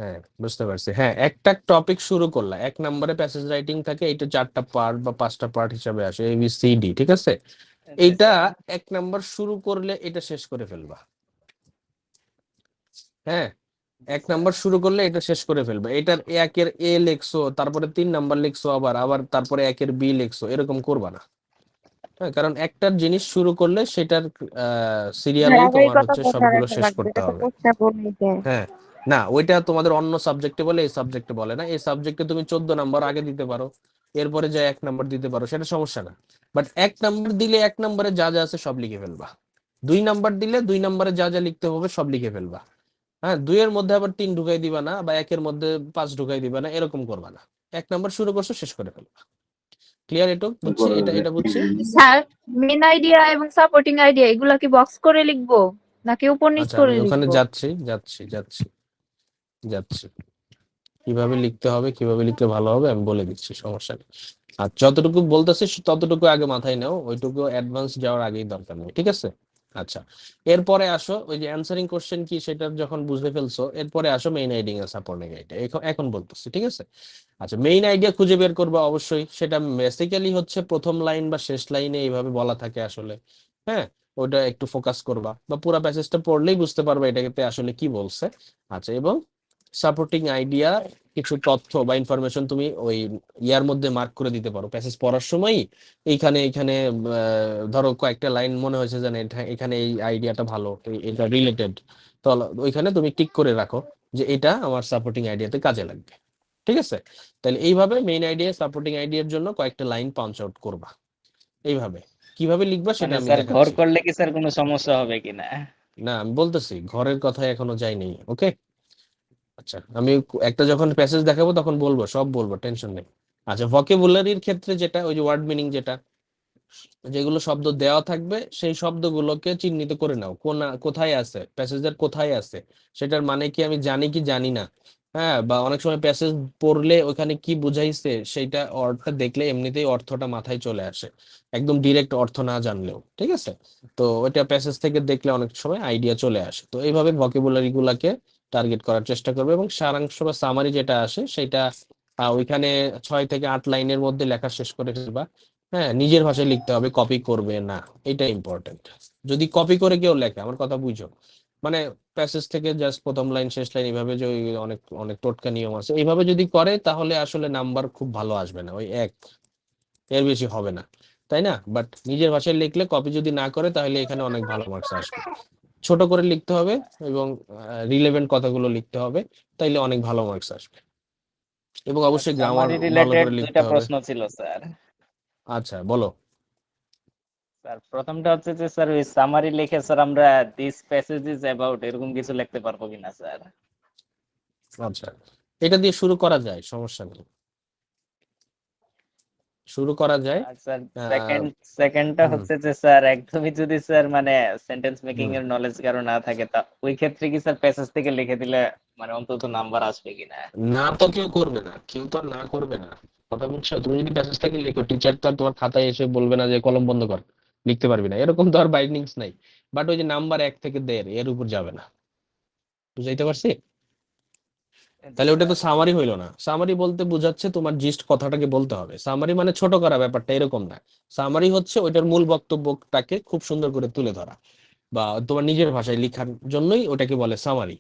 হ্যাঁ, বুঝতে পারছি। হ্যাঁ, একটা টপিক শুরু করলা, এক নম্বরে প্যাসেজ রাইটিং থাকে, এটা 4টা পার্ট বা 5টা পার্ট হিসাবে আসে, ABCD, ঠিক আছে? জি এইটা স্যার। এক নাম্বার শুরু করলে এটা শেষ করে ফেলবা। হ্যাঁ, জি এক স্যার। নাম্বার শুরু করলে এটা শেষ করে ফেলবে। এটার একের A লিখছো, তারপরে 3 নাম্বার লিখছো, আবার আবার তারপরে একের B লিখছো, এরকম করবা না। হ্যাঁ, কারণ একটা জিনিস শুরু করলে সেটার সিরিয়ালেই তোমার ধারাবাহিকতা হচ্ছে বজায় সবগুলো রাখা শেষ লাগবে, করতে এটা তো হবে। প্রশ্নে বলেই দেয়। হ্যাঁ, না ওইটা তোমাদের অন্য সাবজেক্টে বলে, এই সাবজেক্টে বলে না। এই সাবজেক্টে তুমি 14 নাম্বার আগে দিতে পারো, এরপরে যা 1 নাম্বার দিতে পারো, সেটা সমস্যা না। বাট 1 নাম্বার দিলে 1 নাম্বারে যা যা আছে সব লিখে ফেলবা। 2 নাম্বার দিলে 2 নাম্বারে যা যা লিখতে হবে সব লিখে ফেলবা। হ্যাঁ, 2-এর মধ্যে আবার 3 ঢুকাই দিবা না, বা 1-এর মধ্যে 5 ঢুকাই দিবা না, এরকম করবা না। 1 নাম্বার শুরু করছো, শেষ করে ফেলবা। ক্লিয়ার? এটু বুঝছি, এটা এটা বুঝছি। স্যার, মেন আইডিয়া এবং সাপোর্টিং আইডিয়া এগুলা কি বক্স করে লিখবো নাকি উপর নিচ আচ্ছা, করে আমি ওখানে লিখবো? যাচ্ছি যাচ্ছি যাচ্ছি যাচ্ছি। কিভাবে লিখতে হবে, কিভাবে লিখলে ভালো হবে আমি বলে দিচ্ছি, সমস্যা নেই। আর যতটুকু বলতেছি ততটুকু আগে মাথায় নাও, ওইটুকু অ্যাডভান্স যাওয়ার আগেই দরকার নেই, ঠিক আছে? আচ্ছা, এরপরে আসো, ওই যে অ্যানসারিং কোশ্চেন কি সেটা যখন বুঝে ফেলছো, এরপরে আসো মেইন আইডিয়া আর সাপোর্টিং আইডিয়া। এখন বলতেছি, ঠিক আছে? আচ্ছা, মেইন আইডিয়া খুঁজে বের করবো অবশ্যই। সেটা বেসিক্যালি হচ্ছে প্রথম লাইন বা শেষ লাইনে এইভাবে বলা থাকে আসলে। হ্যাঁ, ওটা একটু ফোকাস করবা, বা পুরো প্যাসেজটা পড়লেই বুঝতে পারবে এটাতে আসলে কি বলছে। আচ্ছা, এবং সাপোর্টিং আইডিয়া কিছু তথ্য বা ইনফরমেশন তুমি ওই ইয়ার মধ্যে মার্ক করে দিতে পারো প্যাসেজ পড়ার সময়। এইখানে এইখানে ধরো কয়েকটা লাইন মনে হয়েছে যে না, এখানে এই আইডিয়াটা ভালো, এটা রিলেটেড, তো ওইখানে তুমি টিক করে রাখো যে এটা আমার সাপোর্টিং আইডিয়াতে কাজে লাগবে। ঠিক আছে? তাহলে এইভাবে মেইন আইডিয়া সাপোর্টিং আইডিয়ার জন্য কয়েকটা লাইন পাঞ্চ আউট করবা। এইভাবে কিভাবে লিখবা সেটা মানে আমি স্যার ঘর দেখাচ্ছি। করলে কি স্যার কোনো সমস্যা হবে কিনা? না, আমি বলতেছি, ঘরের কথায় এখনো যাইনি। ওকে, আচ্ছা, আমি একটা যখন প্যাসেজ দেখাবো তখন বলবো, সব বলবো, টেনশন নেই। আচ্ছা, ভোকাবুলারির ক্ষেত্রে যেটা, ওই যে ওয়ার্ড মিনিং, যেটা যেগুলো শব্দ দেওয়া থাকবে সেই শব্দগুলোকে চিহ্নিত করে নাও, কোথায় আছে, প্যাসেজের কোথায় আছে, সেটার মানে কি আমি জানি কি জানি না। হ্যাঁ, বা অনেক সময় প্যাসেজ পড়লে ওখানে কি বুঝাইছে সেইটা অর্থ দেখলে এমনিতেই অর্থটা মাথায় চলে আসে, একদম ডিরেক্ট অর্থ না জানলেও, ঠিক আছে? তো ওইটা প্যাসেজ থেকে দেখলে অনেক সময় আইডিয়া চলে আসে। তো এইভাবে ভোকাবুলারি গুলাকে টার্গেট করার চেষ্টা করবে, এবং সারাংশ বা সামারি যেটা আসে সেটা ওইখানে 6 থেকে 8 লাইনের মধ্যে লেখা শেষ করে ফেলবা। হ্যাঁ, নিজের ভাষায় লিখতে হবে, কপি করবে না, এটা ইম্পর্টেন্ট। যদি কপি করে কেউ লেখে, আমার কথা বুঝো, মানে প্যাসেজ থেকে জাস্ট প্রথম লাইন শেষ লাইন এইভাবে যে ওই অনেক অনেক টোটকা নিয়ম আছে, এইভাবে যদি করে তাহলে আসলে নাম্বার খুব ভালো আসবে না, ওই 1 এর বেশি হবে না, তাই না? বাট নিজের ভাষায় লিখলে, কপি যদি না করে, তাহলে এখানে অনেক ভালো মার্কস আসবে। ছোট করে লিখতে হবে এবং রিলেভেন্ট কথাগুলো লিখতে হবে, তাইলে অনেক ভালো মার্কস আসবে। এবং স্যার অবশ্যই গ্রামার সামারি ভালো রিলেটেড করে লিখতে দুইটা হবে। প্রশ্ন ছিল স্যার। আচ্ছা, বলো। স্যার প্রথমটা হচ্ছে যে স্যার ওই সামারি লিখে স্যার আমরা দিস প্যাসেজ ইজ অ্যাবাউট এরকম কিছু লিখতে পারবো কিনা স্যার? আচ্ছা, এটা দিয়ে শুরু করা যায়, সমস্যা নেই, শুরু করা যায়। আর স্যার আহ, সেকেন্ড সেকেন্ডটা হুম হচ্ছে যে স্যার একদমই যদি স্যার মানে সেন্টেন্স মেকিং হুম এর নলেজ কারো না থাকে তা ওই ক্ষেত্রে কি স্যার প্যাসেজ থেকে লিখে দিলে মানে অন্তত নাম্বার আসবে কিনা? না, তো কেউ করবে না, কেউ তো আর না করবে না। কথা বুঝছো? তুমি যদি প্যাসেজ থেকে লিখো, টিচার তো আর তোমার খাতায় এসে বলবে না যে কলম বন্ধ কর, লিখতে পারবি না, এরকম তো আর বাইন্ডিংস নাই। বাট ওই যে নাম্বার 1 থেকে 1.5 এর উপর যাবে না। বুঝাইতে পারছি? জি তাহলে ওটা তো স্যার। সামারি হইলো না। সামারি বলতে বোঝাচ্ছে তোমার জিস্ট কথাটাকে বলতে হবে। সামারি মানে ছোট করা ব্যাপারটা এরকম না। সামারি হচ্ছে ওইটার মূল বক্তব্যটাকে খুব সুন্দর করে তুলে ধরা, বা তোমার নিজের ভাষায় লেখার জন্যই ওটাকে বলে সামারি।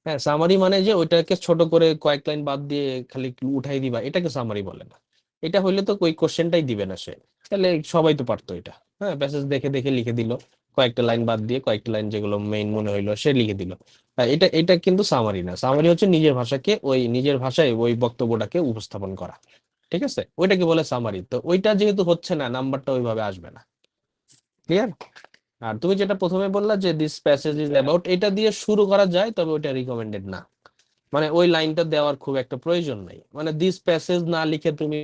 হ্যাঁ, সামারি মানে যে ওইটাকে ছোট করে কয়েক লাইন বাদ দিয়ে খালি একটু উঠাই দিবা, এটাকে সামারি বলে না। এটা হইলে তো ওই কোশ্চেনটাই দিবে না সে। তাহলে সবাই তো পারতো এটা। হ্যাঁ, প্যাসেজ দেখে দেখে লিখে দিল, কয়েকটা লাইন বাদ দিয়ে কয়েকটা লাইন যেগুলো মেইন মনে হইলো সে লিখে দিল। এটা এটা কিন্তু সামারি না। সামারি হচ্ছে নিজের ভাষাকে, ওই নিজের ভাষায় ওই বক্তব্যটাকে উপস্থাপন করা। ঠিক আছে? ওইটাকে বলে সামারি। তো ওইটা যেহেতু হচ্ছে না, নাম্বারটা ওইভাবে আসবে না। ক্লিয়ার? আর তুমি যেটা প্রথমে বললা যে this passage G is sir. About, এটা দিয়ে শুরু করা যায়, তবে ওইটা রিকমেন্ডেড না। মানে ওই লাইনটা দেওয়ার খুব একটা প্রয়োজন নাই। মানে দিস প্যাসেজ না লিখে তুমি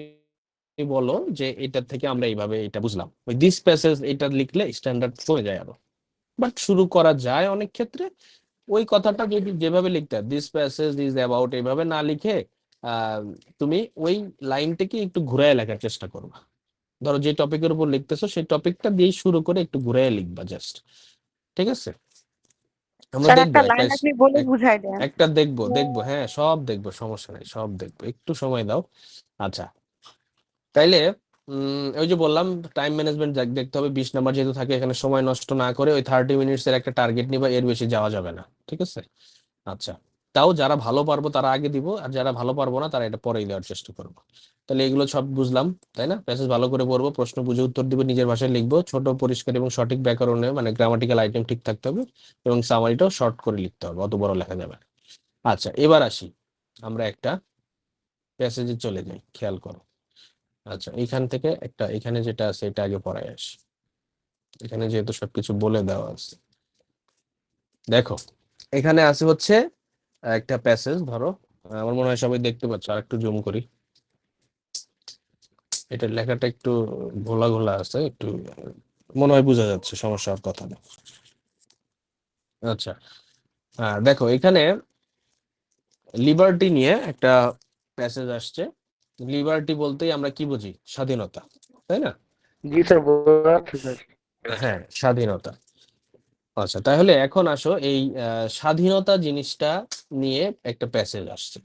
বলো যে এটা থেকে আমরা এইভাবে এটা বুঝলাম, ওই দিস প্যাসেজ এটা লিখলে স্ট্যান্ডার্ড কমে যায় আরো। বাট শুরু করা যায় অনেক ক্ষেত্রে। ওই কথাটা যদি যেভাবে লিখতে হয়, দিস প্যাসেজ ইজ অ্যাবাউট, এইভাবে না লিখে আহ তুমি ওই লাইনটাকে একটু ঘুরায় লেখার চেষ্টা করবা। ধরো যে টপিকের উপর লিখতেছো সেই টপিকটা দিয়ে শুরু করে একটু ঘুরায় লিখবা জাস্ট। ঠিক আছে? আমরা স্যার দেখবো একটা একটা লাইন আপনি বলে এক- বুঝাই দেন। একটা দেখবো হ্যাঁ, সব দেখবো, সমস্যা নাই, সব দেখবো, একটু সময় দাও। আচ্ছা, তাইলে ওই যে বললাম টাইম ম্যানেজমেন্ট দেখতে হবে, 20 নাম্বার যেহেতু থাকে এখানে, সময় নষ্ট না করে ওই 30 মিনিটস এর একটা টার্গেট নিবা, এর বেশি যাওয়া যাবে না, ঠিক আছে? আচ্ছা, তাও যারা ভালো পারবো তারা আগে দিব, আর যারা ভালো পারবো না তারা এটা পরেই দেওয়ার চেষ্টা করবো। তাহলে এগুলো সব বুঝলাম, তাই না? প্যাসেজ ভালো করে পড়বো, প্রশ্ন বুঝে উত্তর দিব, নিজের ভাষায় লিখবো, ছোট পরিষ্কার এবং সঠিক ব্যাকরণে মানে গ্রামাটিক্যাল আইটেম ঠিক থাকতে হবে, এবং সামারিটাও শর্ট করে লিখতে হবে, অত বড় লেখা যাবে না। আচ্ছা, এবার আসি, আমরা একটা প্যাসেজে চলে যাই, খেয়াল করো। আচ্ছা, এইখান থেকে একটা, এখানে যেটা আছে এটা আগে পড়ায় আসি, এখানে যেহেতু সবকিছু বলে দেওয়া আছে। দেখো, এখানে আছে হচ্ছে একটা প্যাসেজ, ধরো আমার মনে হয় সবাই দেখতে পাচ্ছ, আর একটু জুম করি, এটার লেখাটা একটু ঘোলা ঘোলা আছে, একটু মনে হয় বোঝা যাচ্ছে, সমস্যা হওয়ার কথা না। আচ্ছা, দেখো এখানে লিবার্টি নিয়ে একটা প্যাসেজ আসছে। লিবার্টি বলতেই আমরা কি বুঝি? স্বাধীনতা, তাই না? জি স্যার, বোঝা যাচ্ছে স্যার। হ্যাঁ, স্বাধীনতা। আচ্ছা, তাহলে এখন আসো এই স্বাধীনতা জিনিসটা নিয়ে একটা প্যাসেজ আসছে।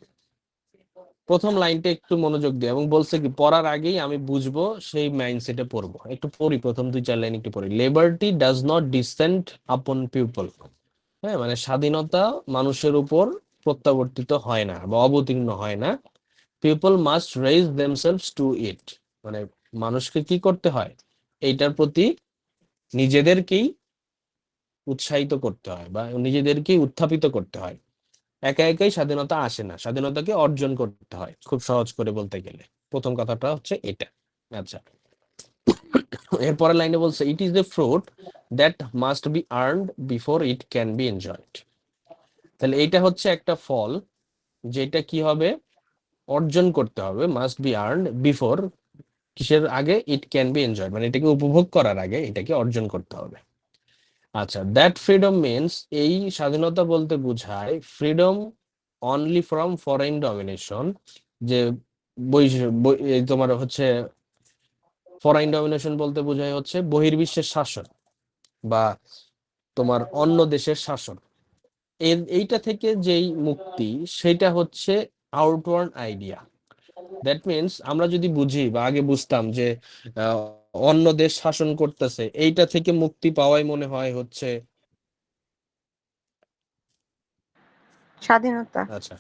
প্রথম লাইনটা একটু মনোযোগ দিয়ে, এবং বলছে কি পড়ার আগেই আমি বুঝবো সেই মাইন্ডসেটে পড়বো। একটু পড়ি, প্রথম 2-4 লাইন একটু পড়ি। লিবার্টি ডাজ নট ডিসেন্ড আপন পিপল। হ্যাঁ, মানে স্বাধীনতা মানুষের উপর প্রত্যাবর্তিত হয় না বা অবতীর্ণ হয় না। People must raise themselves to it, মানে মানুষকে কি করতে হয়? এইটার প্রতি নিজেদেরকেই উৎসাহিত করতে হয় বা নিজেদেরকেই উত্থাপিত করতে হয়। একা একাই স্বাধীনতা আসে না, স্বাধীনতাকে অর্জন করতে হয়, খুব সহজ করে বলতে গেলে প্রথম কথাটা হচ্ছে এটা। আচ্ছা, এরপরের লাইনে বলছে it is the fruit that must be earned before it can be enjoyed. তাহলে এইটা হচ্ছে একটা ফল যেটা কি হবে? অর্জন করতে হবে, মাস্ট বি আর্নড বিফোর, কিসের আগে? ইট ক্যান বি এনজয়েড, মানে এটাকে উপভোগ করার আগে এটাকে অর্জন করতে হবে। আচ্ছা, দ্যাট ফ্রিডম মিনস, এই স্বাধীনতা বলতে বোঝায় freedom only from foreign domination, যে এই তোমার হচ্ছে ফরেন ডমিনেশন বলতে বোঝায় হচ্ছে বহির্বিশ্বের শাসন বা তোমার অন্য দেশের শাসন। এইটা থেকে যেই মুক্তি, সেটা হচ্ছে আউটওয়ার্ড আইডিয়া। দ্যাট মিনস আমরা যদি বুঝি বা আগে বুঝতাম যে আহ, অন্য দেশ শাসন করতেছে, এইটা থেকে মুক্তি পাওয়াই মনে হয় হচ্ছে স্বাধীনতা। আচ্ছা,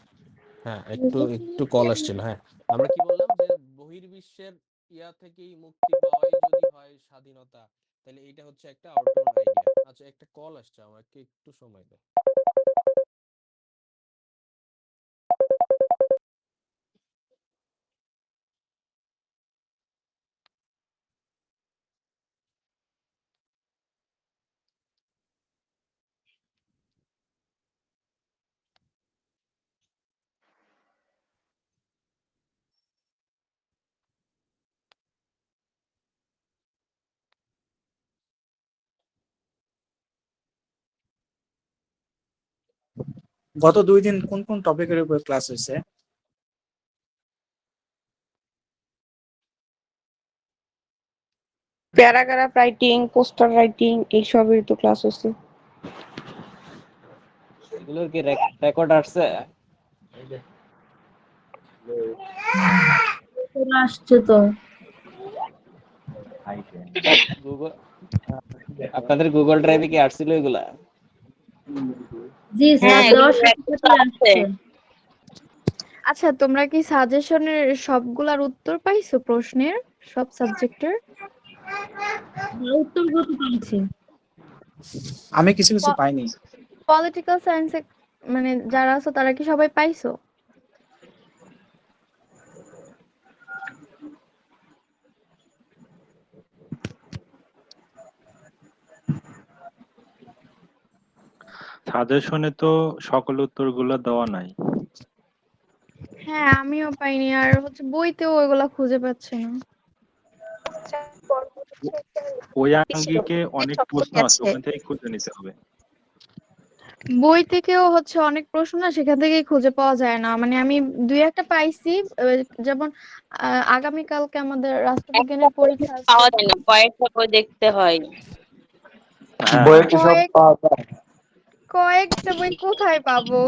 হ্যাঁ, একটু একটু কল আসছিল। হ্যাঁ, আমরা কি বললাম যে বহির্বিশ্বের ইয়া থেকেই মুক্তি পাওয়াই যদি হয় স্বাধীনতা, তাহলে এইটা হচ্ছে একটা আউটওয়ার্ড আইডিয়া। আচ্ছা, একটা কল আসছে, আমাকে একটু সময় দাও। গত 2 দিন কোন কোন টপিকের উপর ক্লাস হয়েছে? প্যারাগ্রাফ রাইটিং, পোস্টার রাইটিং, এইসবের তো ক্লাস হচ্ছে। এগুলোর কি রেকর্ড আসছে? আসছে তো। গুগল, আপনাদের গুগল ড্রাইভে কি আসছিল এগুলা? জি স্যার, দেওয়ার সাথে সাথে আসছে। আচ্ছা, তোমরা কি সাজেশনের সবগুলার উত্তর পাইছো? প্রশ্নের সব সাবজেক্টের উত্তরগত পাইছি। আমি কিছু কিছু পাইনি। পলিটিক্যাল সায়েন্সে মানে যারা আছো তারা কি সবাই পাইছো? সাজেশনে তো সকল উত্তরগুলো দেওয়া নাই। হ্যাঁ, আমিও পাইনি, আর হচ্ছে বইতেও ওইগুলা খুঁজে পাচ্ছি না। ওই আঙ্গিকে অনেক প্রশ্ন আছে, ওখান থেকে খুঁজে নিতে হবে। বই থেকেও হচ্ছে অনেক প্রশ্ন না, সেখান থেকেই খুঁজে পাওয়া যায় না। মানে আমি 2-1টা পাইছি, যেমন আগামীকালকে আমাদের রাষ্ট্রবিজ্ঞানের পরীক্ষা আছে। পাওয়া যায় না, কয়েকটা বই দেখতে হয়। হ্যাঁ, বইয়ে কি সব কয়েক পাওয়া যায়? কয়েকটা বই কোথায় পাবো?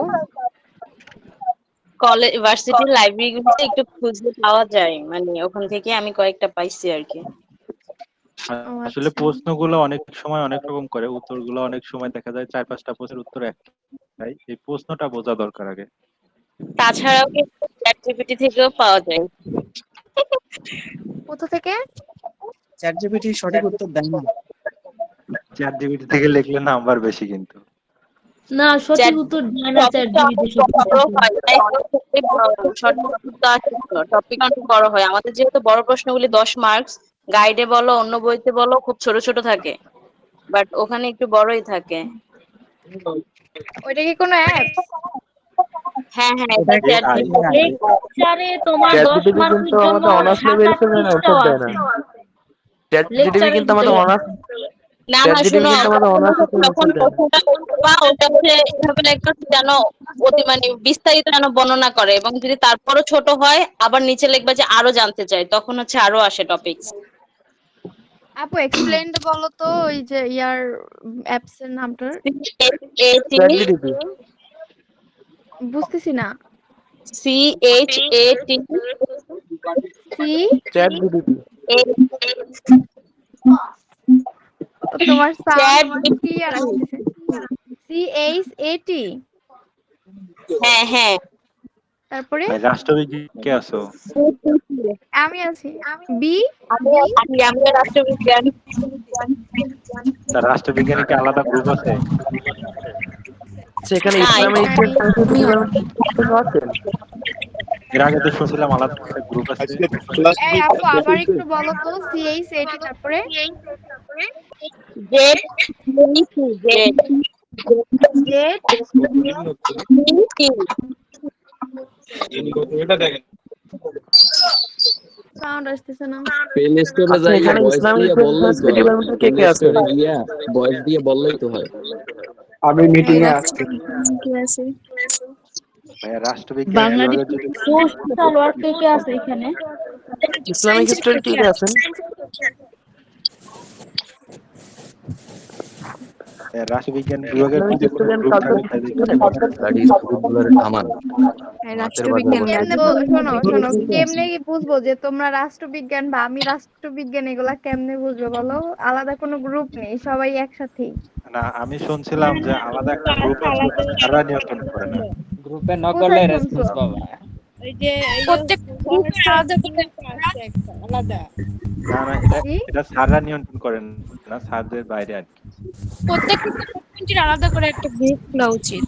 কলেজ ভার্সিটির লাইব্রেরিগুলোতে একটু খুঁজলে পাওয়া যায়, মানে ওখান থেকে আমি কয়েকটা পাইছি আর কি। ও আসলে আচ্ছা। প্রশ্নগুলো অনেক সময় অনেক রকম করে, উত্তরগুলো অনেক সময় দেখা যায় 4-5টা প্রশ্নের উত্তর একটাই। এই প্রশ্নটা বোঝা দরকার আগে। তাছাড়াও কিন্তু চ্যাটজিপিটি থেকেও পাওয়া যায়। কোথা থেকে? চ্যাটজিপিটি সঠিক উত্তর দেয় না। ChatGPT থেকে লিখলে নাম্বার বেশি কিন্তু। না, সঠিক উত্তর দেয় না চ্যাট জিপিটি সঠিক বড় উত্তর। হয়, তাই সঠিক উত্তরটা আসে তো, টপিক অনেক বড় হয়। আমাদের যেহেতু বড় প্রশ্নগুলি 10 মার্কস, গাইডে বলো অন্য বইতে বলো খুব ছোট ছোট থাকে, বাট ওখানে একটু বড়ই থাকে। ওইটা কি কোনো অ্যাপস? হ্যাঁ হ্যাঁ, এটা এটা একটা AI চ্যাটজিপিটি। AI লেকচারে তোমার 10 চ্যাটজিপিটি মার্কের কিন্তু জন্য আমাদের অনার্স 7-8 লেভেল টা উত্তর পৃষ্ঠাও দেয় না। আছে চ্যাটজিপিটি লেকচারের কিন্তু আমাদের ভিতরে। অনার্স না না, চ্যাটজিপিটি শোনো, কিন্তু আমাদের অনার্স উত্তর যখন দেয় না। প্রশ্নটা করবা ওটা হচ্ছে এভাবে লেখা যেন অতি মানে বিস্তারিত যেন বর্ণনা করে, এবং যদি তারপরও ছোট হয় আবার নিচে লিখবা যে আরো জানতে চাই, তখন হচ্ছে আরো আসে টপিকস। আপু এক্সপ্লেইনড বলো তো ওই যে ইয়ার অ্যাপস এর নামটার। চ্যাটজিপিটি বুঝতেছি না। CHAT সি চ্যাটজিপিটি তোমার সাউন্ড চ্যাট। ক্লিয়ার আসতেছে। CHAT হ্যাঁ হ্যাঁ, তারপরে ভাই রাষ্ট্রবিজ্ঞান কে আছো? আমি আছি। বি আমি রাষ্ট্রবিজ্ঞান। তা রাষ্ট্রবিজ্ঞানে কি আলাদা গ্রুপ আছে? সেখানে না, ইসলামের ইতিহাস সংস্কৃতি ডিপার্টমেন্ট থেকে আছেন। এর আগে তো শুনছিলাম আলাদা একটা গ্রুপ আছে। এই আপু আবার একটু বলো তো CHAT তারপরে জেড জেড জেড সাউন্ড আসতেছে না। প্লে স্টোরে আচ্ছা, যাইয়া এখানে ভয়েস ইসলামের দিয়ে ইতিহাস বললেই তো সংস্কৃতি হয়। ডিপার্টমেন্টের কে প্লে কে আছেন? স্টোরে গিয়া ভয়েস দিয়ে বললেই তো হয়। আমি মিটিং এ আছি। ভাইয়া রাষ্ট্রবিজ্ঞান বাংলাদেশ বিভাগের যদি সোশ্যাল ওয়ার্ক কে কে আছে এখানে? ইসলামিক হিস্ট্রি কে কে আছেন? রাষ্ট্রবিজ্ঞান বিভাগের ইসলামিক যদি কোনো হিস্ট্রি এন্ড গ্রুপ কালচার থাকে তাহলে শোনো শোনো, কেমনে কি বুঝবো যে তোমরা রাষ্ট্রবিজ্ঞান বা আমি রাষ্ট্রবিজ্ঞান, এগুলা কেমনে বুঝবো বলো? আলাদা কোনো গ্রুপ নেই, সবাই একসাথেই। না, আমি শুনছিলাম যে আলাদা একটা গ্রুপ আছে, ওটা তারা নিয়ন্ত্রণ করে না। গ্রুপে নক করলে কোথায় শুনছো? রেসপন্স পাবা। প্রত্যেক গ্রুপে আলাদা করে না না, এটা কি? এটা স্যাররা নিয়ন্ত্রণ করেন না, স্যারদের বাইরে আর কি। প্রত্যেকটা ডিপার্টমেন্টের আলাদা করে একটা গ্রুপ খোলা উচিত।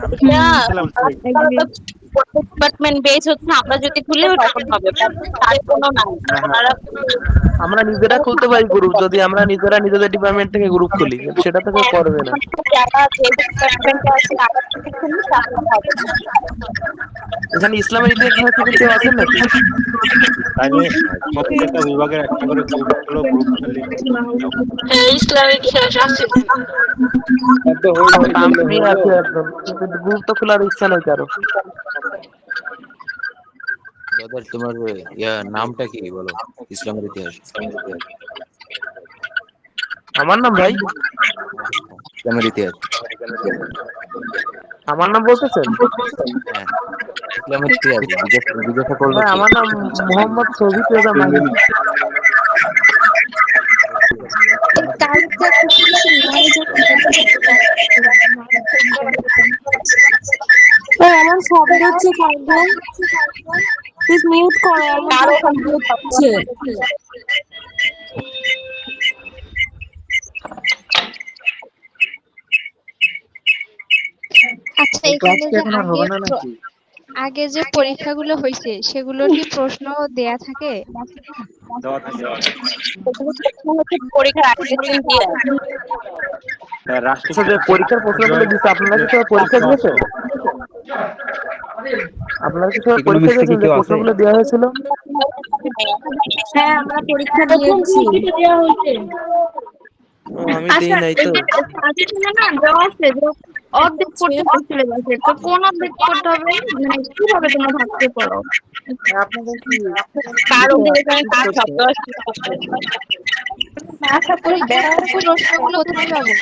আমি না, শুনছিলাম ডিপার্টমেন্ট বেস হচ্ছে আমরা যদি খুলিও তখন হবে, তার কোনো নাই। তারা আমরা নিজেরা খুলতে পারি গ্রুপ, যদি আমরা নিজেরা নিজেদের ডিপার্টমেন্ট থেকে গ্রুপ খুলি, কিন্তু সেটা তো কেউ করবে না। যারা যে ডিপার্টমেন্টে আছে আমরা যদি খুলি তাহলে হবে। এখানে ইসলামের ইতিহাস থেকে কেউ আছেন নাকি? তাইলে প্রত্যেকটা বিভাগের একটা করে গ্রুপ হলো, গ্রুপ খুললে ইসলামিক শেষ আছে। আমি আছি একদম, কিন্তু গ্রুপ তো খোলার ইচ্ছা নাই কারো। ব্রাদার তোমার নামটা কি বলো? ইসলামের ইতিহাস। আমার নাম ভাই? ইসলামের ইতিহাস। আমার নাম বলতেছেন? হ্যাঁ, ইসলামের ইতিহাস জিজ্ঞাসা করবো। ভাই আমার নাম মোহাম্মদ শফিক রেজা মাহিন। এমন শব্দ হচ্ছে প্লিজ মিউট করো, এমন শব্দ হচ্ছে। আচ্ছা, ক্লাস এখানে কি যে এখন আর হবে না নাকি? আগে যে পরীক্ষাগুলো হয়েছে সেগুলোর কি প্রশ্ন দেয়া থাকে? দেওয়া থাকে। পরীক্ষার আগের দিন দিয়ে আচ্ছা, যে পরীক্ষার প্রশ্নগুলো দিচ্ছে, আপনারা কি সবাই পরীক্ষা দিয়েছেন? আপনারা কি সবাই পরীক্ষা দিয়েছেন যে প্রশ্নগুলো দেওয়া হয়েছিল? হ্যাঁ, আমরা পরীক্ষা দিয়েছি। দেওয়া হয়েছে। আমি দেই নাই তো। সাজেশনে না দেওয়া আছে যে অর্ধেক পড়তে সিলেবাসে, তো কোন অর্ধেক পড়তে হবে, মানে কিভাবে তোমরা ভাবতে পারো? আপনাদের কি কারো কার শব্দ আশা করি ব্যাখ্যার প্রশ্নগুলো কোথায় পাবো?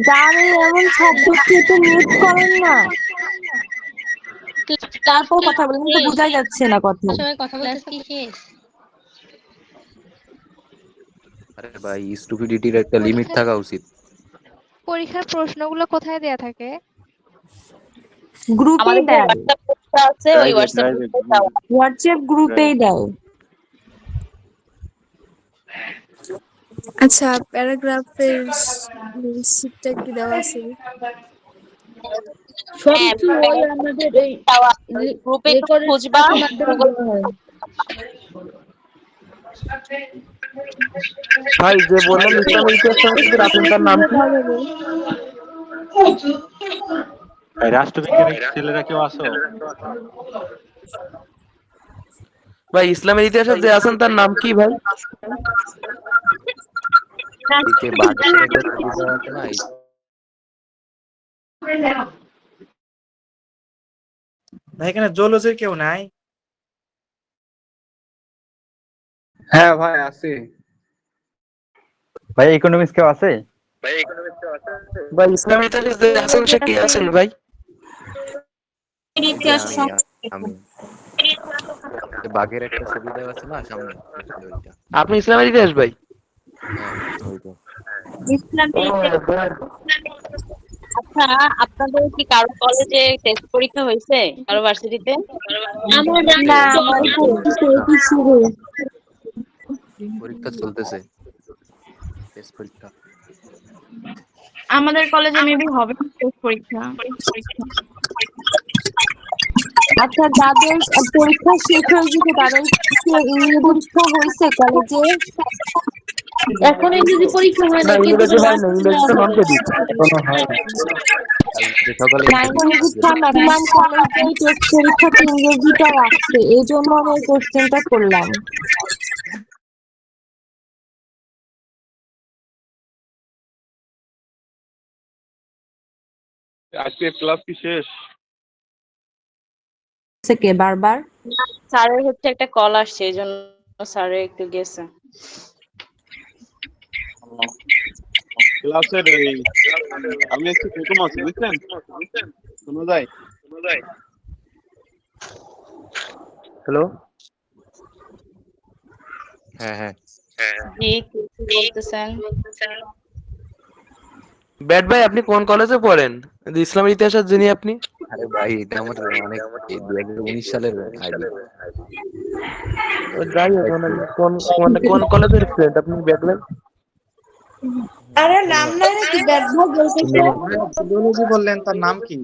গাড়ি এমন শব্দকে তো মিউট করেন না, তারপর কথা বলেন, তো বোঝাই যাচ্ছে না কথা। সবাই কথা বলতেছে কি শেষ? আরে ভাই, স্টুপিডিটির একটা লিমিট থাকা উচিত। পরীক্ষার প্রশ্নগুলো কোথায় দেয়া থাকে? গ্রুপেই আমাদের যে দেয়, হোয়াটসঅ্যাপ গ্রুপটা আছে ওই প্রাইভেট হোয়াটসঅ্যাপ প্রাইভেট গ্রুপে দেওয়া। হোয়াটসঅ্যাপ গ্রুপেই দেয়। আচ্ছা, প্যারাগ্রাফের শীটটা কি দেওয়া আছে? হ্যাঁ, সবকিছু ওই আমাদের এই গ্রুপে একটু রেকর্ডেড খুঁজবা ক্লাসের মাধ্যমে গুগল। দেওয়া হয়। ভাই যে বললাম ইসলামের ইতিহাস সংস্কৃতির আপনি তার নাম কি? ভাই রাষ্ট্রবিজ্ঞানের ছেলেরা কেউ আসো? ভাই ইসলামের ইতিহাসে যে আছেন তার নাম কি ভাই? এই যে বাঘের একটা ছবি দেওয়া আছে না, ভাই এখানে জুলজির কেউ নাই? হ্যাঁ ভাই আছি। ভাই ইকোনমিক্স কেউ আছে? ভাই ইসলামের ইতিহাসে যে আছেন সে কি আছেন ভাই? এই যে আমি বাঘের একটা ছবি দেওয়া আছে না সামনে, ওইটা। আপনি ইসলামের ইতিহাস ভাই? হ্যাঁ, ওইটা। আচ্ছা, আপনাদের কি কারো কলেজে টেস্ট পরীক্ষা হয়েছে, কারো ভার্সিটিতে? না, আমার পরীক্ষা শুরু। পরীক্ষা চলতেছে, টেস্ট পরীক্ষা। আমাদের কলেজে মেবি হবে টেস্ট পরীক্ষা। আচ্ছা, যাদের পরীক্ষা শেষ হয়ে গেছে তাদের কি ইংরেজি পরীক্ষা হয়েছে কলেজে? এখন ইংরেজি পরীক্ষা হয় না না, কিন্তু ইংরেজি হয় না, ইংরেজিতে নন ক্রেডিট। এখনো হয় না। সকালে ম্যাক্সিমাম কলেজে টেস্ট পরীক্ষাতে ইংরেজিটা রাখছে, এই জন্য আমি এই কোশ্চেনটা করলাম। আজকে ক্লাস কি শেষ? কে বারবার স্যারের হচ্ছে একটা কল আসছে, এই জন্য স্যারে একটু গেছে। ক্লাসের এই আমি আজকে প্রথম আছি বুঝছেন? শোনা যায়? হ্যালো, হ্যাঁ হ্যাঁ। জি, কি বলতেছেন? ব্যাট ভাই আপনি কোন কলেজে পড়েন? যে ইসলামের ইতিহাসের যিনি আপনি? আরে ভাই, এটা আমার অনেক 2019 সালের আইডি। যাই হোক, কোন কলেজের স্টুডেন্ট আপনি ব্যাট ভাই? আরে নাম নাই নাকি ব্যাট ভাই বলতেছে? জুলজি বললেন, তার নাম কি?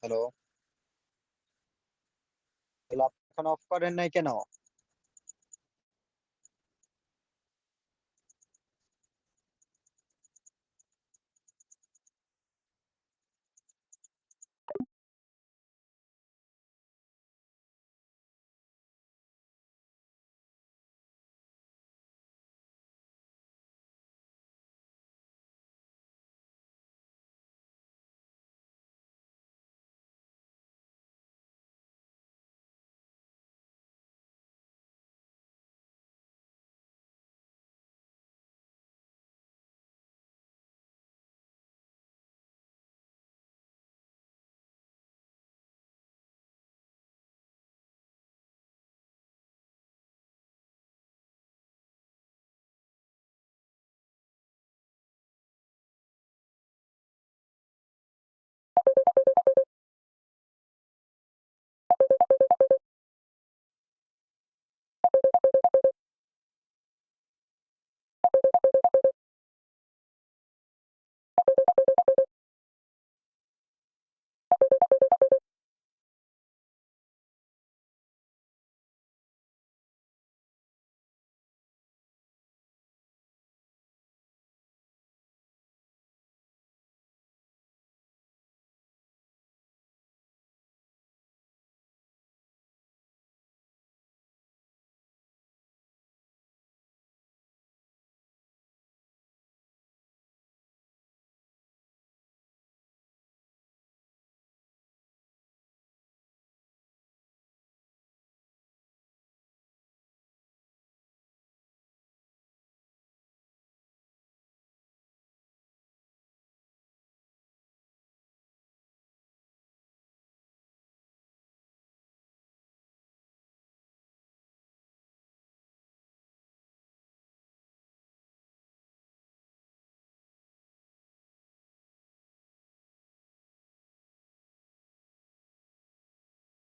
হ্যালো, এখন অফ করেন নাই কেন?